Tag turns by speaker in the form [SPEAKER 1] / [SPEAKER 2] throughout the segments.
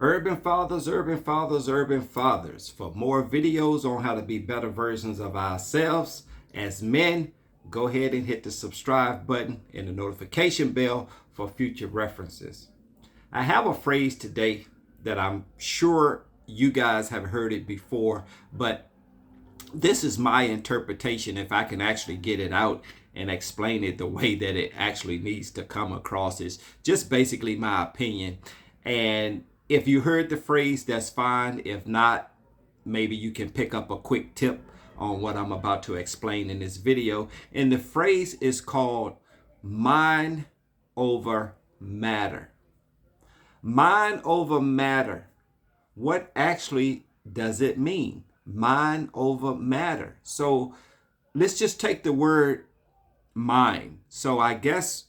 [SPEAKER 1] Urban Fathers, Urban Fathers, Urban Fathers. For more videos on how to be better versions of ourselves as men, go ahead and hit the subscribe button and the notification bell for future references. I have a phrase today that I'm sure you guys have heard it before, but this is my interpretation if I can actually get it out and explain it the way that it actually needs to come across. It's just basically my opinion. And if you heard the phrase, that's fine. If not, maybe you can pick up a quick tip on what I'm about to explain in this video. And the phrase is called mind over matter. Mind over matter. What actually does it mean? Mind over matter. So let's just take the word mind. So I guess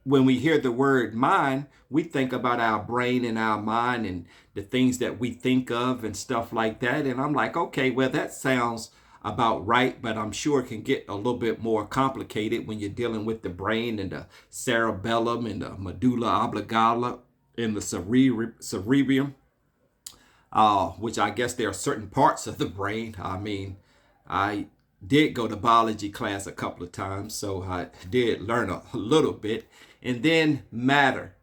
[SPEAKER 1] when we hear the word mind, we think about our brain and our mind and the things that we think of and stuff like that. And I'm like, okay, well, that sounds about right, but I'm sure it can get a little bit more complicated when you're dealing with the brain and the cerebellum and the medulla oblongata and the cerebrum, which I guess there are certain parts of the brain. I mean, I did go to biology class a couple of times, so I did learn a little bit. And then matter.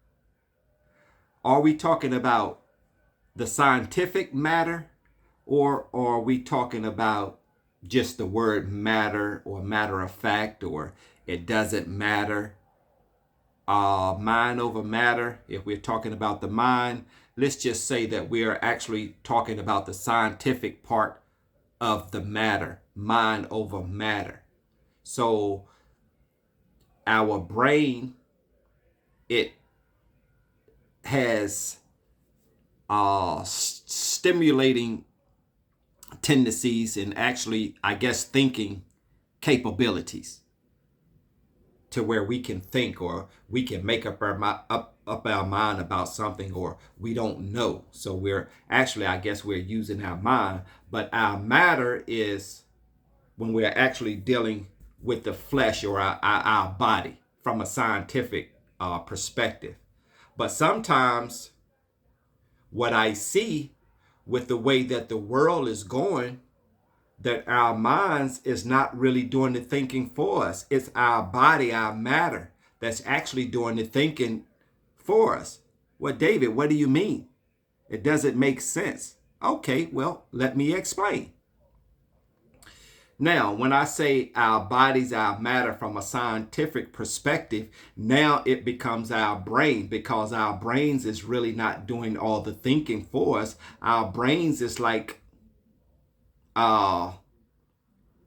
[SPEAKER 1] Are we talking about the scientific matter, or are we talking about just the word matter, or matter of fact, or it doesn't matter? Mind over matter. If we're talking about the mind, let's just say that we are actually talking about the scientific part of the matter, mind over matter. So our brain, it has stimulating tendencies and actually, I guess, thinking capabilities to where we can think, or we can make up our mind about something, or we don't know. So we're actually, I guess, we're using our mind, but our matter is when we're actually dealing with the flesh, or our body from a scientific perspective. But sometimes what I see with the way that the world is going, that our minds is not really doing the thinking for us. It's our body, our matter, that's actually doing the thinking for us. Well, David, what do you mean? It doesn't make sense. Okay, well, let me explain. Now, when I say our bodies, our matter from a scientific perspective, now it becomes our brain, because our brains is really not doing all the thinking for us. Our brains is like,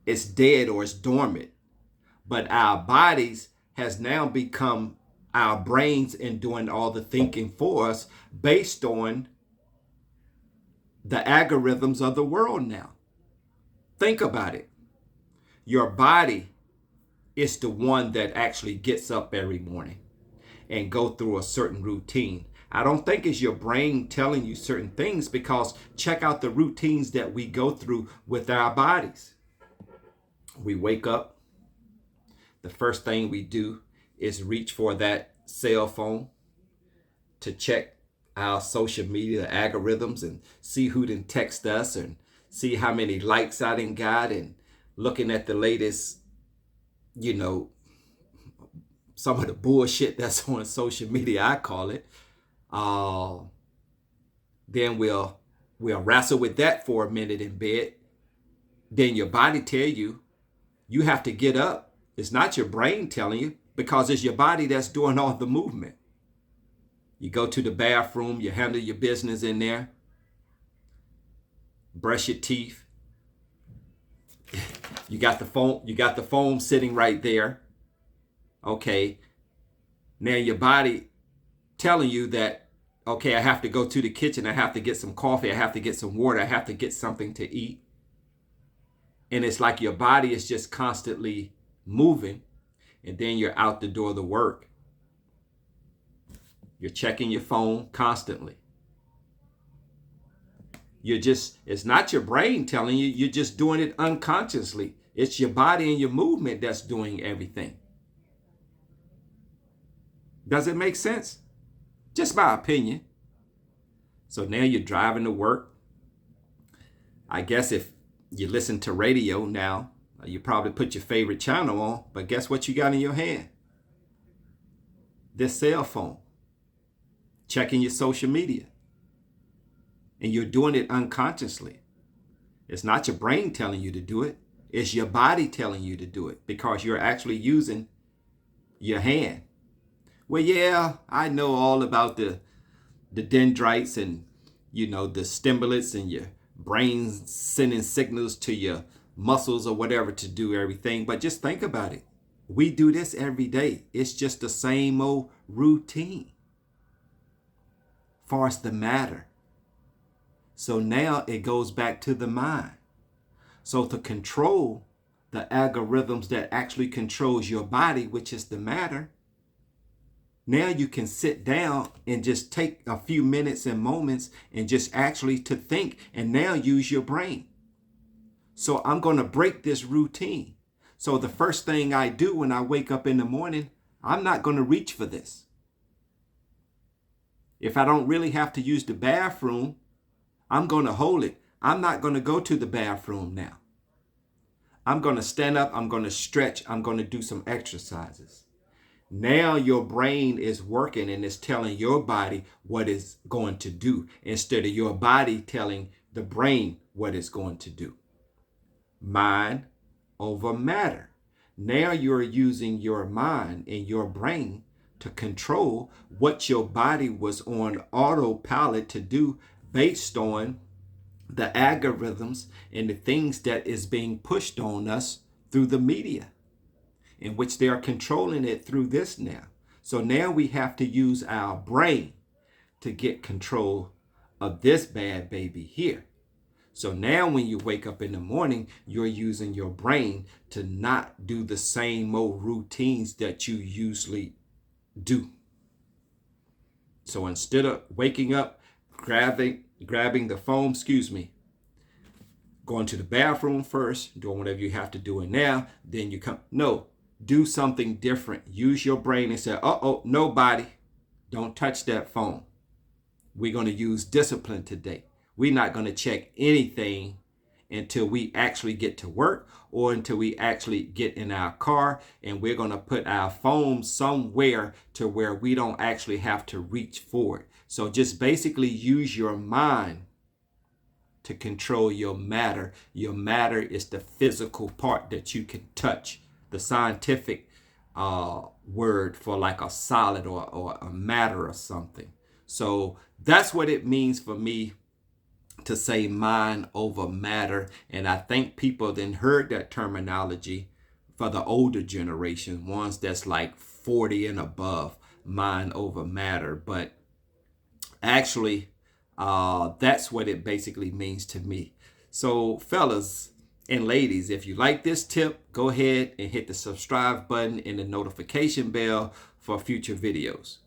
[SPEAKER 1] it's dead or it's dormant. But our bodies has now become our brains in doing all the thinking for us based on the algorithms of the world now. Think about it. Your body is the one that actually gets up every morning and go through a certain routine. I don't think it's your brain telling you certain things, because check out the routines that we go through with our bodies. We wake up. The first thing we do is reach for that cell phone to check our social media algorithms and see who done text us and see how many likes I done got, and looking at the latest, some of the bullshit that's on social media, I call it. Then we'll wrestle with that for a minute in bed. Then your body tell you have to get up. It's not your brain telling you, because it's your body that's doing all the movement. You go to the bathroom, you handle your business in there, brush your teeth. You got the phone sitting right there. Okay. Now your body telling you that, okay, I have to go to the kitchen. I have to get some coffee. I have to get some water. I have to get something to eat. And it's like your body is just constantly moving. And then you're out the door to work. You're checking your phone constantly. It's not your brain telling you, you're just doing it unconsciously. It's your body and your movement that's doing everything. Does it make sense? Just my opinion. So now you're driving to work. I guess if you listen to radio now, you probably put your favorite channel on, but guess what you got in your hand? This cell phone. Checking your social media. And you're doing it unconsciously. It's not your brain telling you to do it. It's your body telling you to do it because you're actually using your hand. Well, yeah, I know all about the dendrites and, the stimulants and your brain sending signals to your muscles or whatever to do everything. But just think about it. We do this every day. It's just the same old routine. Far as the matter. So now it goes back to the mind. So to control the algorithms that actually controls your body, which is the matter, now you can sit down and just take a few minutes and moments and just actually to think and now use your brain. So I'm going to break this routine. So the first thing I do when I wake up in the morning, I'm not going to reach for this. If I don't really have to use the bathroom, I'm going to hold it. I'm not going to go to the bathroom now. I'm going to stand up. I'm going to stretch. I'm going to do some exercises. Now your brain is working and it's telling your body what it's going to do instead of your body telling the brain what it's going to do. Mind over matter. Now you're using your mind and your brain to control what your body was on autopilot to do based on the algorithms and the things that is being pushed on us through the media, in which they are controlling it through this now. So now we have to use our brain to get control of this bad baby here. So now when you wake up in the morning, you're using your brain to not do the same old routines that you usually do. So instead of waking up, grabbing the phone, going to the bathroom first, doing whatever you have to do in there, then you come. No, do something different. Use your brain and say, nobody, don't touch that phone. We're going to use discipline today. We're not going to check anything until we actually get to work or until we actually get in our car, and we're going to put our phone somewhere to where we don't actually have to reach for it. So just basically use your mind to control your matter. Your matter is the physical part that you can touch. The scientific word for like a solid or a matter or something. So that's what it means for me to say mind over matter. And I think people then heard that terminology for the older generation, ones that's like 40 and above, mind over matter. But actually, that's what it basically means to me. So fellas and ladies, if you like this tip, go ahead and hit the subscribe button and the notification bell for future videos.